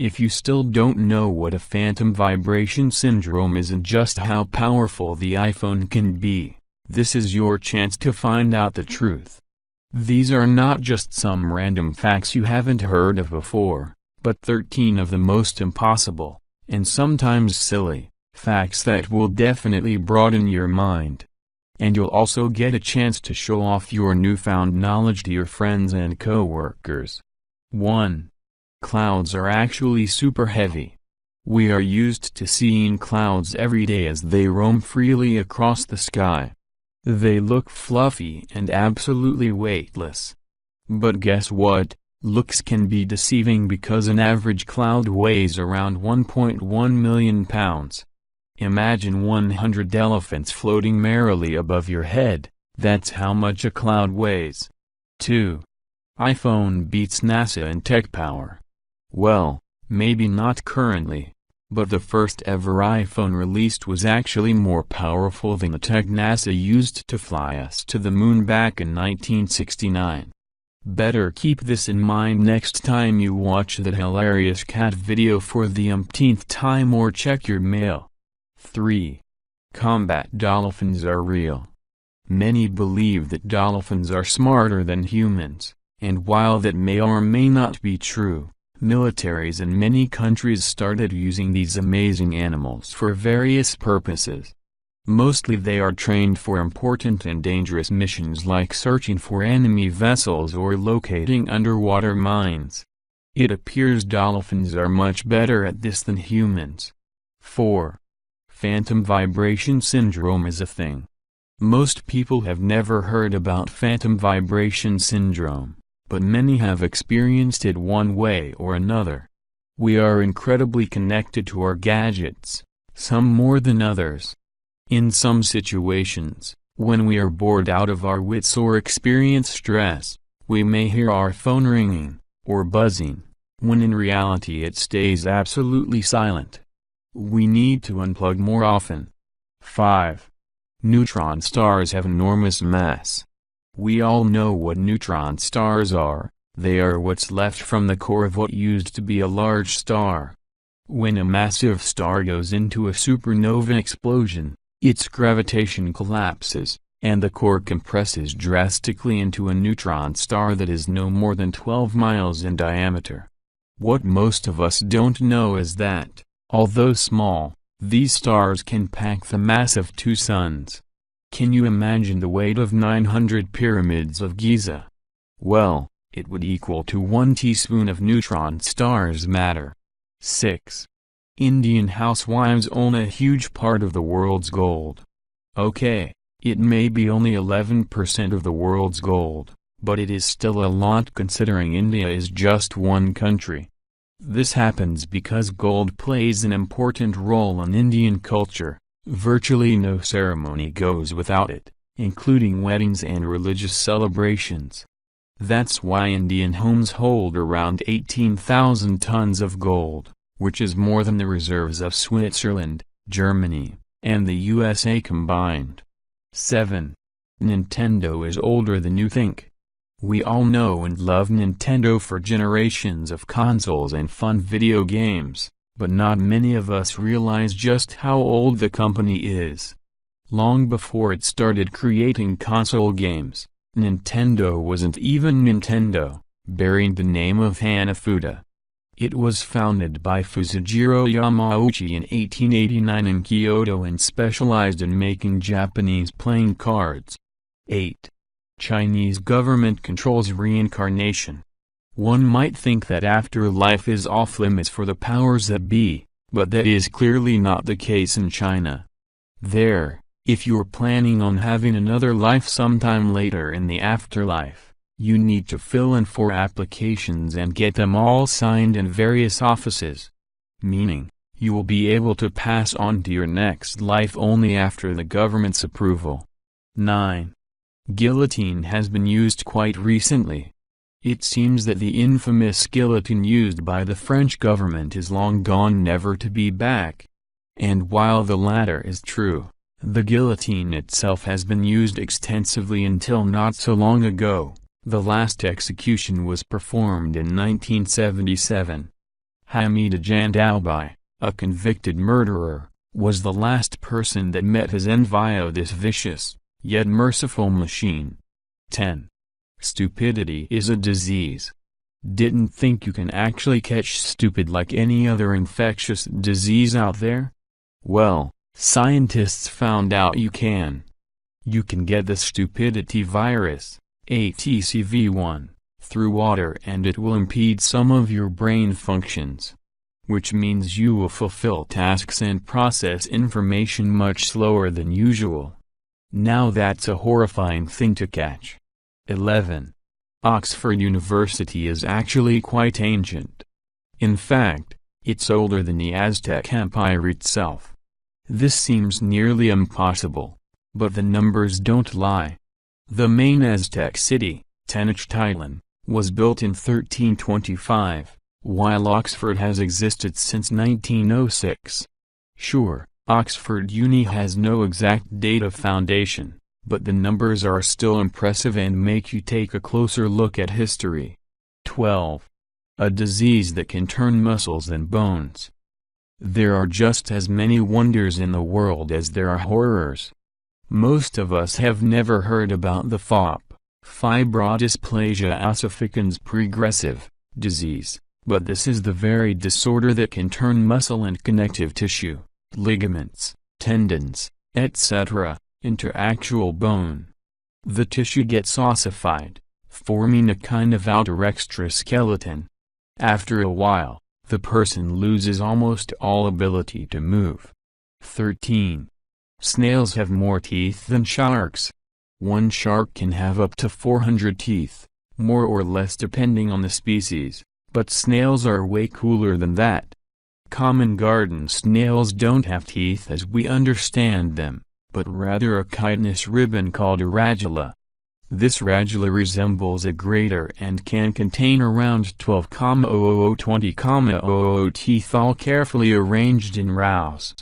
If you still don't know what a phantom vibration syndrome is and just how powerful the iPhone can be, this is your chance to find out the truth. These are not just some random facts you haven't heard of before, but 13 of the most impossible, and sometimes silly, facts that will definitely broaden your mind. And you'll also get a chance to show off your newfound knowledge to your friends and co-workers. 1. Clouds are actually super heavy. We are used to seeing clouds every day as they roam freely across the sky. They look fluffy and absolutely weightless. But guess what? Looks can be deceiving because an average cloud weighs around 1.1 million pounds. Imagine 100 elephants floating merrily above your head. That's how much a cloud weighs. 2. iPhone beats NASA in tech power. Well, maybe not currently, but the first ever iPhone released was actually more powerful than the tech NASA used to fly us to the moon back in 1969. Better keep this in mind next time you watch that hilarious cat video for the umpteenth time or check your mail. 3. Combat dolphins are real. Many believe that dolphins are smarter than humans, and while that may or may not be true, militaries in many countries started using these amazing animals for various purposes. Mostly they are trained for important and dangerous missions like searching for enemy vessels or locating underwater mines. It appears dolphins are much better at this than humans. 4. Phantom vibration syndrome is a thing. Most people have never heard about phantom vibration syndrome, but many have experienced it one way or another. We are incredibly connected to our gadgets, some more than others. In some situations, when we are bored out of our wits or experience stress, we may hear our phone ringing, or buzzing, when in reality it stays absolutely silent. We need to unplug more often. 5. Neutron stars have enormous mass. We all know what neutron stars are. They are what's left from the core of what used to be a large star. When a massive star goes into a supernova explosion, its gravitation collapses, and the core compresses drastically into a neutron star that is no more than 12 miles in diameter. What most of us don't know is that, although small, these stars can pack the mass of 2 suns. Can you imagine the weight of 900 pyramids of Giza? Well, it would equal to 1 teaspoon of neutron stars matter. 6. Indian housewives own a huge part of the world's gold. Okay, it may be only 11% of the world's gold, but it is still a lot considering India is just one country. This happens because gold plays an important role in Indian culture. Virtually no ceremony goes without it, including weddings and religious celebrations. That's why Indian homes hold around 18,000 tons of gold, which is more than the reserves of Switzerland, Germany, and the USA combined. 7. Nintendo is older than you think. We all know and love Nintendo for generations of consoles and fun video games, but not many of us realize just how old the company is. Long before it started creating console games, Nintendo wasn't even Nintendo, bearing the name of Hanafuda. It was founded by Fusajiro Yamauchi in 1889 in Kyoto and specialized in making Japanese playing cards. 8. Chinese government controls reincarnation. One might think that afterlife is off limits for the powers that be, but that is clearly not the case in China. There, if you're planning on having another life sometime later in the afterlife, you need to fill in 4 applications and get them all signed in various offices. Meaning, you will be able to pass on to your next life only after the government's approval. 9. Guillotine has been used quite recently. It seems that the infamous guillotine used by the French government is long gone, never to be back. And while the latter is true, the guillotine itself has been used extensively until not so long ago. The last execution was performed in 1977. Hamida Jandalbai, a convicted murderer, was the last person that met his end via this vicious, yet merciful machine. 10. Stupidity is a disease. Didn't think you can actually catch stupid like any other infectious disease out there? Well, scientists found out you can. You can get the stupidity virus, ATCV1, through water and it will impede some of your brain functions. Which means you will fulfill tasks and process information much slower than usual. Now that's a horrifying thing to catch. 11. Oxford University is actually quite ancient. In fact, it's older than the Aztec Empire itself. This seems nearly impossible, but the numbers don't lie. The main Aztec city, Tenochtitlan, was built in 1325, while Oxford has existed since 1906. Sure, Oxford Uni has no exact data foundation, but the numbers are still impressive and make you take a closer look at history. 12. A disease that can turn muscles and bones. There are just as many wonders in the world as there are horrors. Most of us have never heard about the FOP, fibrodysplasia ossificans progressiva, disease, but this is the very disorder that can turn muscle and connective tissue, ligaments, tendons, etc., into actual bone. The tissue gets ossified, forming a kind of outer extraskeleton. After a while, the person loses almost all ability to move. 13. Snails have more teeth than sharks. One shark can have up to 400 teeth, more or less depending on the species, but snails are way cooler than that. Common garden snails don't have teeth as we understand them, but rather a chitinous ribbon called a radula. This radula resembles a grater and can contain around 12,000–20,000 teeth all carefully arranged in rows.